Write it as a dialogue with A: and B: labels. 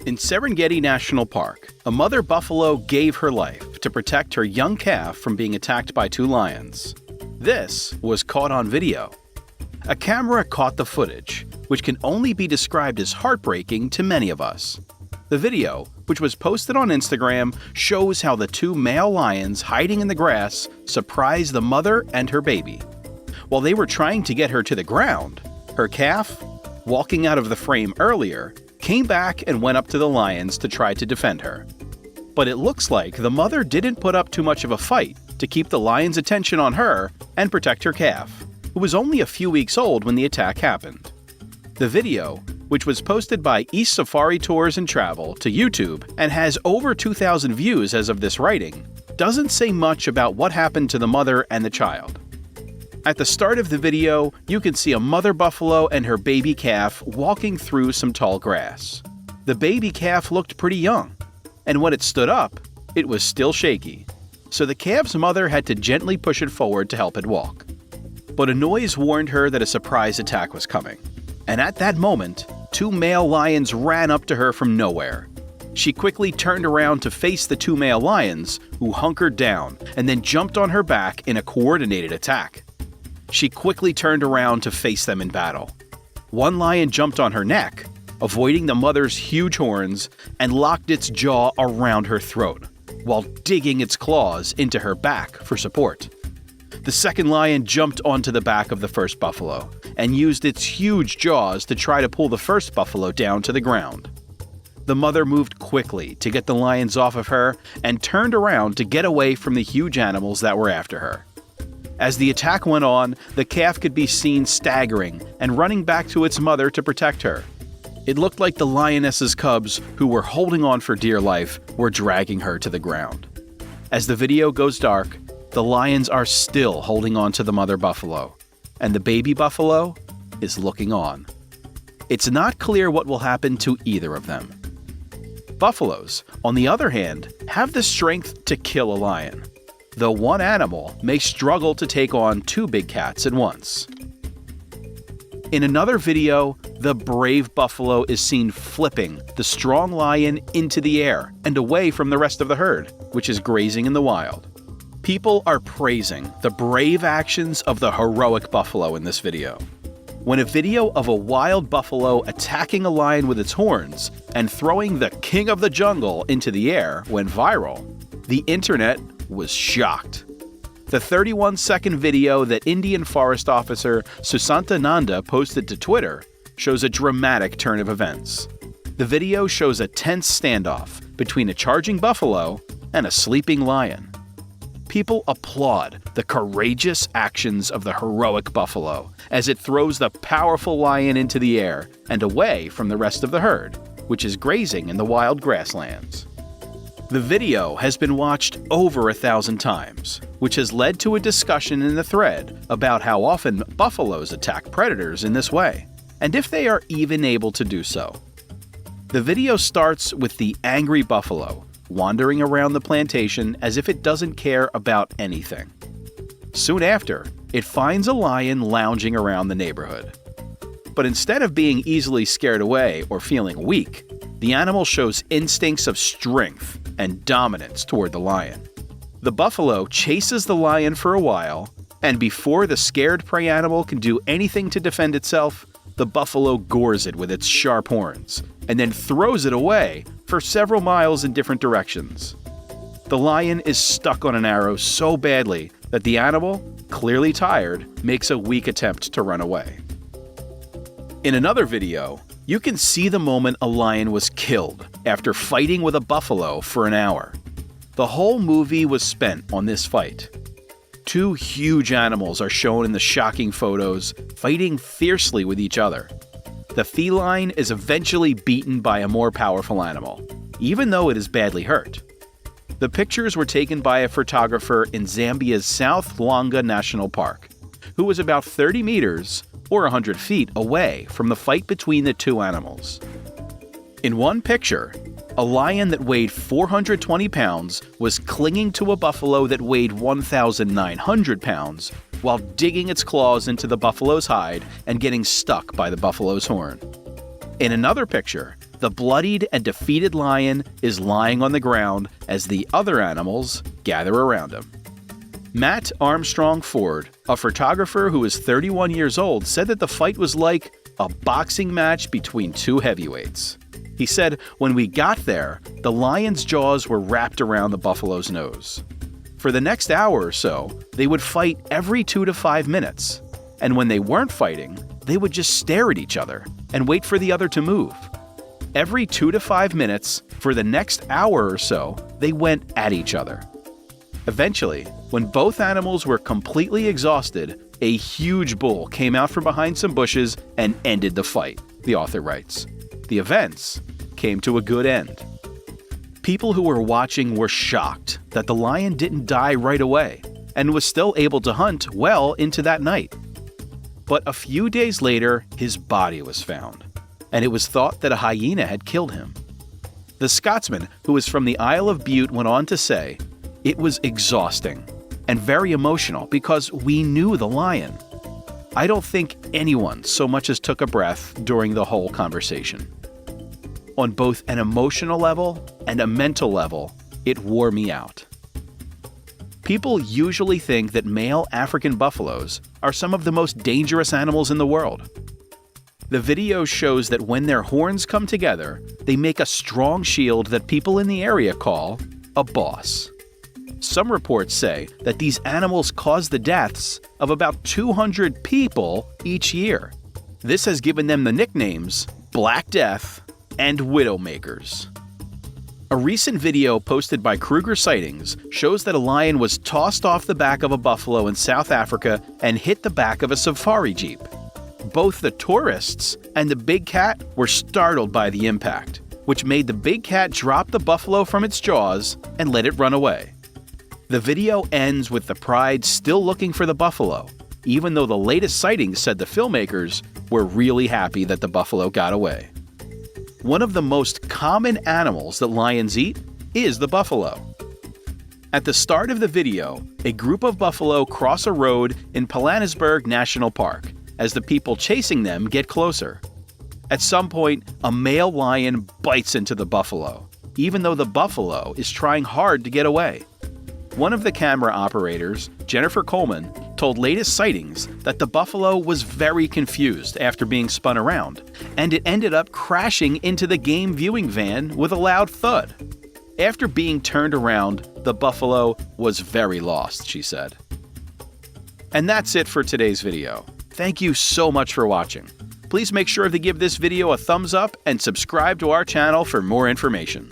A: In Serengeti National Park, a mother buffalo gave her life to protect her young calf from being attacked by two lions. This was caught on video. A camera caught the footage, which can only be described as heartbreaking to many of us. The video, which was posted on Instagram, shows how the two male lions hiding in the grass surprised the mother and her baby. While they were trying to get her to the ground, her calf, walking out of the frame earlier, came back and went up to the lions to try to defend her. But it looks like the mother didn't put up too much of a fight to keep the lions' attention on her and protect her calf, who was only a few weeks old when the attack happened. The video, which was posted by East Safari Tours and Travel to YouTube and has over 2,000 views as of this writing, doesn't say much about what happened to the mother and the child. At the start of the video, you can see a mother buffalo and her baby calf walking through some tall grass. The baby calf looked pretty young, and when it stood up, it was still shaky, so the calf's mother had to gently push it forward to help it walk. But a noise warned her that a surprise attack was coming, and at that moment, two male lions ran up to her from nowhere. She quickly turned around to face the two male lions, who hunkered down and then jumped on her back in a coordinated attack. She quickly turned around to face them in battle. One lion jumped on her neck, avoiding the mother's huge horns, and locked its jaw around her throat, while digging its claws into her back for support. The second lion jumped onto the back of the first buffalo and used its huge jaws to try to pull the first buffalo down to the ground. The mother moved quickly to get the lions off of her and turned around to get away from the huge animals that were after her. As the attack went on, the calf could be seen staggering and running back to its mother to protect her. It looked like the lioness's cubs, who were holding on for dear life, were dragging her to the ground. As the video goes dark, the lions are still holding on to the mother buffalo, and the baby buffalo is looking on. It's not clear what will happen to either of them. Buffaloes, on the other hand, have the strength to kill a lion, though one animal may struggle to take on two big cats at once. In another video, the brave buffalo is seen flipping the strong lion into the air and away from the rest of the herd, which is grazing in the wild. People are praising the brave actions of the heroic buffalo in this video. When a video of a wild buffalo attacking a lion with its horns and throwing the king of the jungle into the air went viral, the internet was shocked. The 31-second video that Indian Forest Officer Susanta Nanda posted to Twitter shows a dramatic turn of events. The video shows a tense standoff between a charging buffalo and a sleeping lion. People applaud the courageous actions of the heroic buffalo as it throws the powerful lion into the air and away from the rest of the herd, which is grazing in the wild grasslands. The video has been watched over 1,000 times, which has led to a discussion in the thread about how often buffaloes attack predators in this way, and if they are even able to do so. The video starts with the angry buffalo wandering around the plantation as if it doesn't care about anything. Soon after, it finds a lion lounging around the neighborhood. But instead of being easily scared away or feeling weak, the animal shows instincts of strength and dominance toward the lion. The buffalo chases the lion for a while, and before the scared prey animal can do anything to defend itself, the buffalo gores it with its sharp horns, and then throws it away for several miles in different directions. The lion is stuck on an arrow so badly that the animal, clearly tired, makes a weak attempt to run away. In another video, you can see the moment a lion was killed after fighting with a buffalo for an hour. The whole movie was spent on this fight. Two huge animals are shown in the shocking photos, fighting fiercely with each other. The feline is eventually beaten by a more powerful animal, even though it is badly hurt. The pictures were taken by a photographer in Zambia's South Luangwa National Park, who was about 30 meters or 100 feet away from the fight between the two animals. In one picture, a lion that weighed 420 pounds was clinging to a buffalo that weighed 1,900 pounds while digging its claws into the buffalo's hide and getting stuck by the buffalo's horn. In another picture, The bloodied and defeated lion is lying on the ground as the other animals gather around him. Matt Armstrong Ford, a photographer who is 31 years old, said that the fight was like a boxing match between two heavyweights. He said, "When we got there, the lion's jaws were wrapped around the buffalo's nose. For the next hour or so, they would fight every 2 to 5 minutes. And when they weren't fighting, they would just stare at each other and wait for the other to move. Every 2 to 5 minutes, for the next hour or so, they went at each other. Eventually, when both animals were completely exhausted, a huge bull came out from behind some bushes and ended the fight," the author writes. The events came to a good end. People who were watching were shocked that the lion didn't die right away and was still able to hunt well into that night. But a few days later, his body was found, and it was thought that a hyena had killed him. The Scotsman, who is from the Isle of Bute, went on to say, "It was exhausting and very emotional because we knew the lion. I don't think anyone so much as took a breath during the whole conversation. On both an emotional level and a mental level, it wore me out." People usually think that male African buffaloes are some of the most dangerous animals in the world. The video shows that when their horns come together, they make a strong shield that people in the area call a boss. Some reports say that these animals cause the deaths of about 200 people each year. This has given them the nicknames Black Death and Widowmakers. A recent video posted by Kruger Sightings shows that a lion was tossed off the back of a buffalo in South Africa and hit the back of a safari jeep. Both the tourists and the big cat were startled by the impact, which made the big cat drop the buffalo from its jaws and let it run away. The video ends with the pride still looking for the buffalo, even though the latest sightings said the filmmakers were really happy that the buffalo got away. One of the most common animals that lions eat is the buffalo. At the start of the video, a group of buffalo cross a road in Pilanesberg National Park as the people chasing them get closer. At some point, a male lion bites into the buffalo, even though the buffalo is trying hard to get away. One of the camera operators, Jennifer Coleman, told Latest Sightings that the buffalo was very confused after being spun around, and it ended up crashing into the game viewing van with a loud thud. After being turned around, the buffalo was very lost, she said. And that's it for today's video. Thank you so much for watching. Please make sure to give this video a thumbs up and subscribe to our channel for more information.